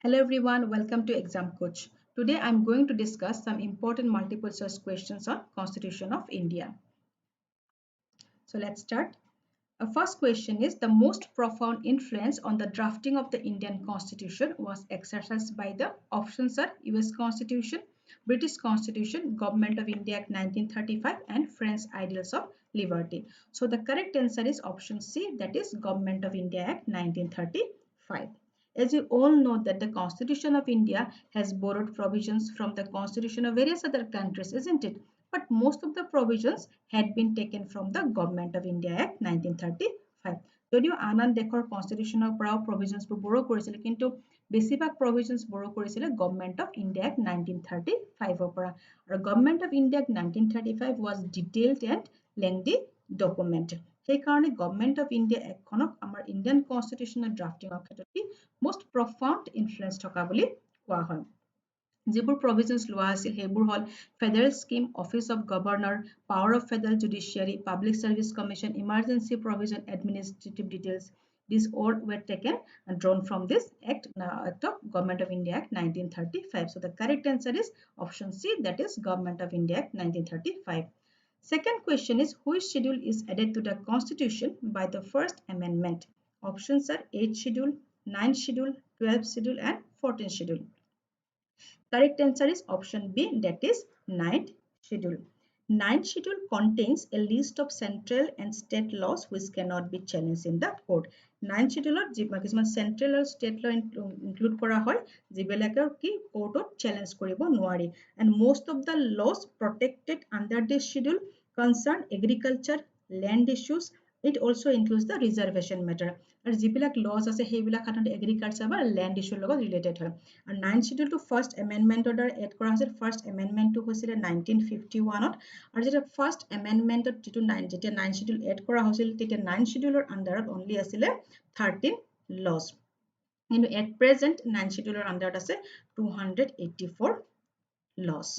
Hello everyone, welcome to Exam Coach. Today I'm going to discuss some important multiple choice questions on Constitution of India. So let's start. Our first question is the most profound influence on the drafting of the Indian Constitution was exercised by the options are US Constitution, British Constitution, Government of India Act 1935 and French Ideals of Liberty. So the correct answer is option C, that is Government of India Act 1935. As you all know that the Constitution of India has borrowed provisions from the Constitution of various other countries, isn't it? But most of the provisions had been taken from the Government of India Act 1935. যদিও আন আন দেশৰ কনষ্টিটিউচনৰ পৰাও প্ৰভিজনছবোৰ বৰো কৰিছিল কিন্তু বেছিভাগ প্ৰভিজনছ বৰো কৰিছিলে গভৰ্নমেণ্ট অফ ইণ্ডিয়া এক্ট 1935 পৰা আৰু government of India act 1935 was detailed and lengthy document সেইকাৰণে গভৰ্নমেণ্ট অফ ইণ্ডিয়া এক্টখনক আমাৰ ইণ্ডিয়ান কনষ্টিটিউচনৰ ড্ৰাফটিঙৰ ক্ষেত্ৰত most profound influence থকা বুলি কোৱা হয় যিবোৰ provisions লোৱা আছিল সেইবোৰ হল federal scheme office of governor power of federal judiciary public service commission emergency provision administrative details these all were taken and drawn from this act of government of India Act 1935 so the correct answer is option C that is government of India Act 1935. Second question is which schedule is added to the constitution by the first amendment. Options are 8th schedule, 9th schedule, 12th schedule and 14th schedule. Correct answer is option B, that is 9th schedule. 9th schedule contains a list of central and state laws which cannot be challenged in the court. 9th schedule কিছুমান central আৰু state law include কৰা হয় যিবিলাকৰ কি কোৰ্টত challenge কৰিব নোৱাৰি and most of the laws protected under this schedule concern agriculture, land issues. It also includes the reservation matter. আৰু যিবিলাক laws আছে সেইবিলাক সাধাৰণতে agriculture বা land issue লগত related হয় আৰু 9th schedule to first amendment order add কৰা হৈছিল first amendment to হৈছিল 1951 ত আৰু যেটা first amendment ত যেটো 9th schedule add কৰা হৈছিল তেতিয়া 9th schedule ৰ আন্ডাৰত only আছিল 13 laws কিন্তু at present 9th schedule ৰ আন্ডাৰত আছে 284 laws.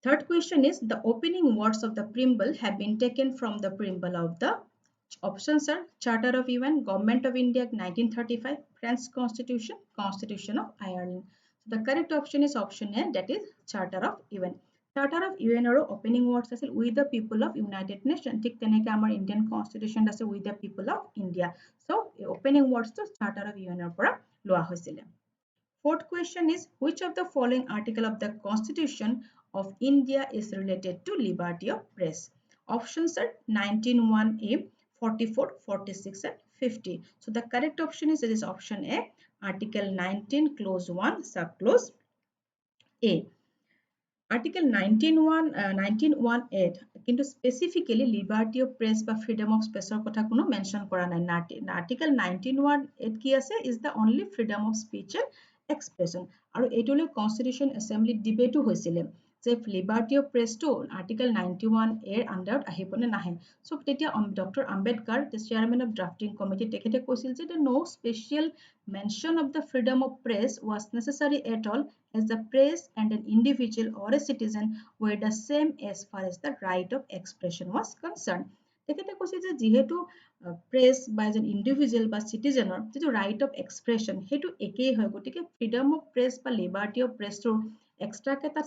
Third question is the opening words of the preamble have been taken from the preamble of the options are Charter of UN, Government of India 1935, French Constitution, Constitution of Ireland. So the correct option is option A, that is Charter of UN. Charter of UN or opening words আছে with the people of United Nations. ঠিক তেনেকৈ আমাৰ Indian Constitution আছে with the people of India. So opening words to Charter of UN ৰ পৰা লোৱা হৈছিলে. Fourth question is which of the following article of the Constitution of India is related to liberty of press? Options are 19(1)(a), 44, 46 and 50. So the correct option is it is option A, Article 19 clause 1 subclause A. Article 19(1)(a) কিন্তু specifically liberty of press বা freedom of speech ৰ কথা কোনো mention কৰা নাই Article 19(1)(a) কি আছে is the only freedom of speech and expression আৰু এইটোলৈ constitution assembly debate হৈছিলে যে liberty of press to article 91(a) ৰ আন্ডাৰত আহিবনে নাহে so তেতিয়া Dr. Ambedkar the chairman of drafting committee তেখেতে কৈছিল যে no special mention of the freedom of press was necessary at all as the press and an individual or a citizen were the same as far as the right of expression was concerned তেখেতে কৈছিল যে যেহেতু press বা এজন ইন্ডিভিজুৱেল বা সিটিজেনৰ যেটো write off expression হেতু একেই হয় গতিকে ফ্ৰীডম অফ প্ৰেছ বা লিবাৰ্টি অফ প্ৰেছৰ এক্সট্ৰাকে তাত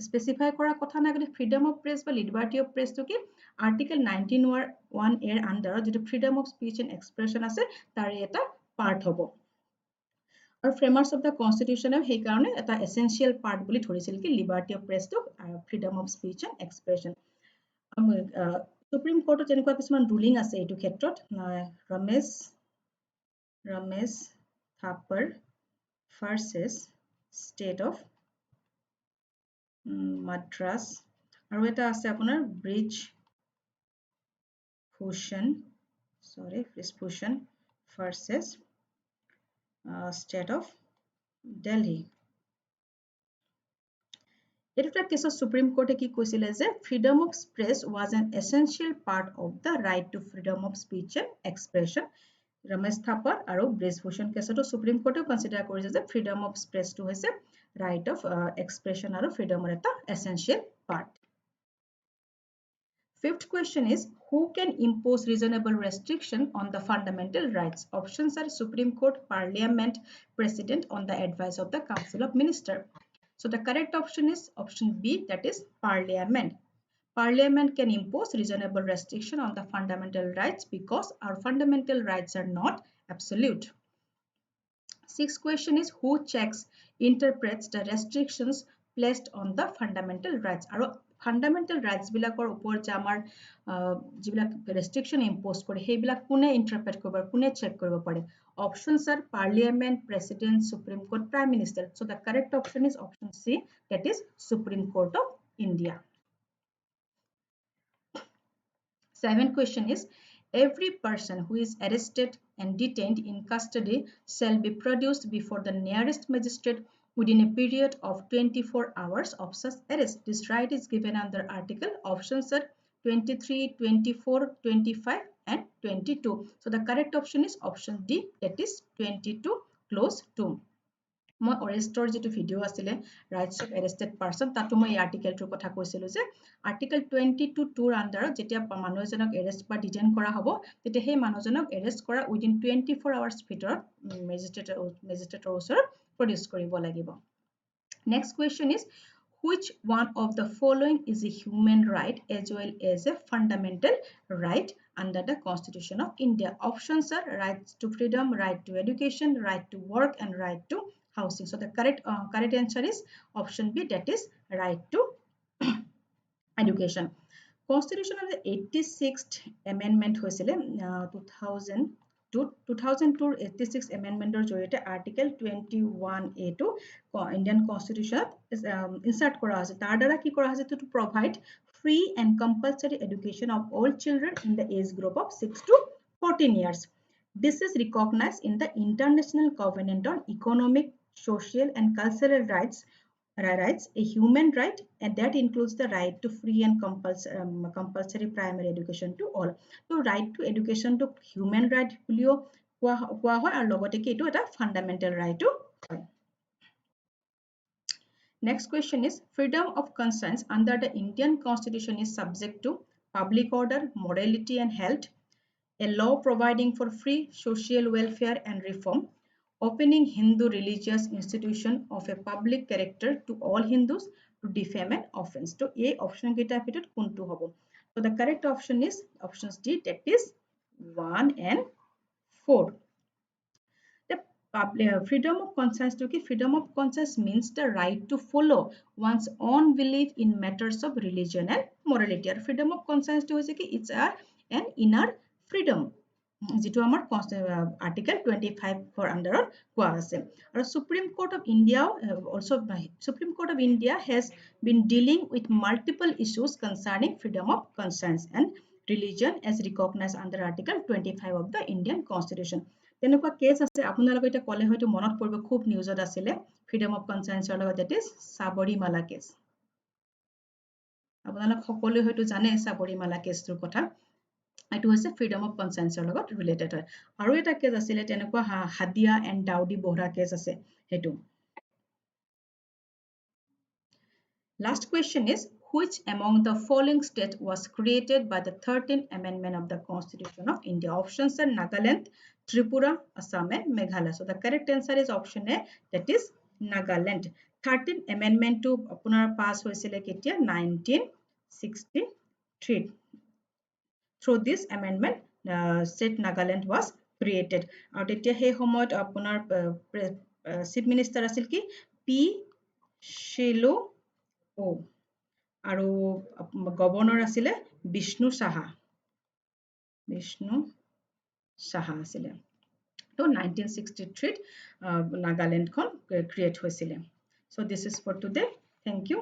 স্পেসিফাই কৰা কথা নাই গতিকে ফ্ৰীডম অফ প্ৰেছ বা লিবাৰ্টি অফ প্ৰেছটো কি আৰ্টিকেল 19(1)(a) ৰ আন্ডাৰত যেটো freedom of speech and expression আছে তাৰে এটা পাৰ্ট হ'ব আৰু ফ্ৰেমাৰ্স অফ দা কনষ্টিটিউচনে সেই কাৰণে এটা এসেনশিয়াল পাৰ্ট বুলি ধৰিছিল কি লিবাৰ্টি অফ প্ৰেছটো freedom of speech and expression supreme কোৰ্টত এনেকুৱা কিছুমান ৰুলিং আছে এইটো ক্ষেত্ৰত Romesh Thappar versus state of Madras আৰু এটা আছে আপোনাৰ Brij Bhushan versus state of Delhi. এটা কেছত সুপ্ৰিম কোৰ্টে কি কৈছিলে যে freedom of press was an essential part of the right to freedom of speech and expression. Ramesh থাপাৰ আৰু ব্ৰিজ ভূষণ কেছতো সুপ্ৰিম কোৰ্টে কনসিডাৰ কৰিছে যে freedom of press টো হৈছে right of expression আৰু freedom ৰ এটা essential part. Fifth question is, who can impose reasonable restriction on the fundamental rights? Options are Supreme Court, Parliament, President on the advice of the Council of Ministers. So the correct option is option B, that is Parliament. Parliament can impose reasonable restriction on the fundamental rights because our fundamental rights are not absolute. Sixth question is, who checks, interprets the restrictions placed on the fundamental rights? Our fundamental rights bilakor upor je amar jibilak restriction impose kore heibilak kune interpret koribo kune check koribo pare? Options are Parliament, President, Supreme Court, Prime Minister. So the correct option is option C, that is Supreme Court of India. Seventh question is, every person who is arrested and detained in custody shall be produced before the nearest magistrate within a period of 24 hours of such arrest. This right is given under article. Options are 23, 24, 25 and 22. So the correct option is option D, that is 22 clause 2. মই অৰেষ্টৰ যেটো video আছিলে rights of arrested person তাতো মই এই আৰ্টিকেলটোৰ কথা কৈছিলো যে article 22 2 আন্ডাৰত যেতিয়া মানুহ এজনক এৰেষ্ট বা ডিটেইন কৰা হ'ব তেতিয়া সেই মানুহজনক এৰেষ্ট কৰা উইদিন 24 আৱাৰ্স ভিতৰত মেজিষ্ট্ৰেটৰ ওচৰত প্ৰডিউস কৰিব লাগিব next question is which one of the following is a human right as well as a fundamental right under the Constitution of India? Options are right to freedom, right to education, right to work and right to housing. So the correct answer is option B, that is right to education. Constitution of the 86th amendment হৈছিলে 2002 86 amendmentor জৰিয়তে article 21A to Indian Constitution insert কৰা আছে তাৰ দ্বাৰা কি কৰা হৈছে to provide free and compulsory education of all children in the age group of 6 to 14 years. This is recognized in the International Covenant on Economic, Social and Cultural Rights, a human right, and that includes the right to free and compulsory primary education to all. So right to education to human right বুলিও কোৱা হয় আৰু লগতে কি এটো এটা fundamental right হয় Next question is, freedom of conscience under the Indian Constitution is subject to public order, morality and health, a law providing for free social welfare and reform, opening Hindu religious institution of a public character to all Hindus, to defame an offense. So A option geta pitot kuntu hobo. So the correct option is options D, that is 1 and 4. The freedom of conscience to freedom of conscience means the right to follow one's own belief in matters of religion and morality. And freedom of conscience to it's an inner freedom. যেটো আমাৰ article 25 for under কোৱা আছে আৰু Supreme Court of India Supreme Court of India has been dealing with multiple issues concerning freedom of conscience and religion as recognized under article 25 of the Indian Constitution. তেনেকুৱা cash আছে আপোনালোকে এটা কলে হয়তো মনত পৰিব খুব নিউজত আছিলে freedom of conscience ৰ লগত that is Sabarimala case আপোনালোক সকলোৱে হয়তো জানে Sabarimala কেছটোৰ কথা It was a freedom of conscience related. Aru eta case asile tenekwa Hadia and Daudi Bohra case ase hetu. Last question is, which among the following states was created by the 13th Amendment of the Constitution of India? Options are Nagaland, Tripura, Assam and Meghalaya. So the correct answer is option A, that is Nagaland. 13th Amendment to apunar pass hoisile ketia 1963. Through this amendment, state Nagaland was created. আৰু তেতিয়া সেই সময়ত আপোনাৰ chief minister আছিল কি P Shilo O আৰু governor আছিলে Vishnu Saha আছিলে তো 1963 Nagaland খন create হৈছিলে. So this is for today. Thank you.